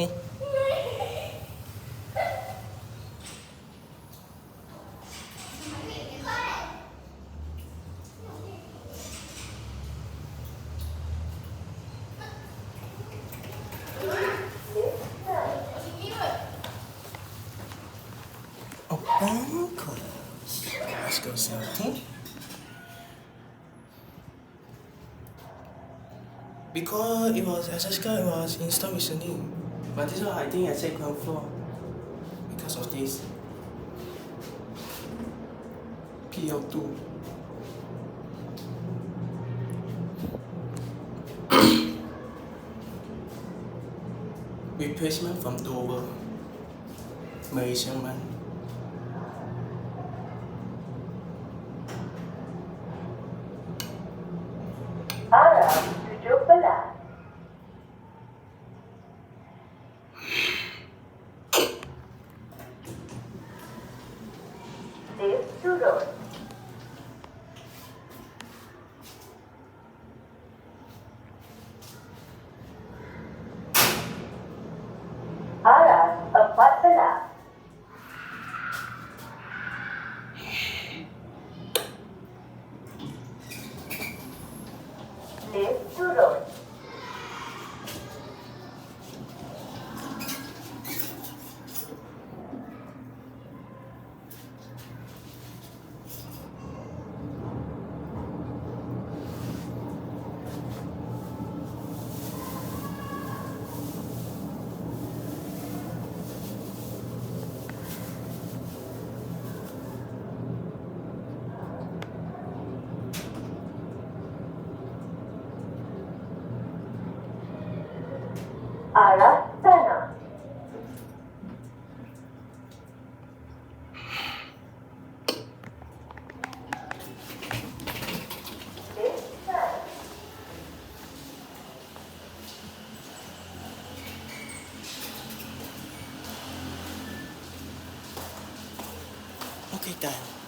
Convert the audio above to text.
Okay. Open, close. Okay, let's go 17. Because it was SSK, it was installed recently. But this one I think I said confirm because of this PL2. Replacement from Dover, Malaysian man. Arah 17. Lift turun. Arah 14. Lift turun. Arah sana. Lift sana. Okay, done.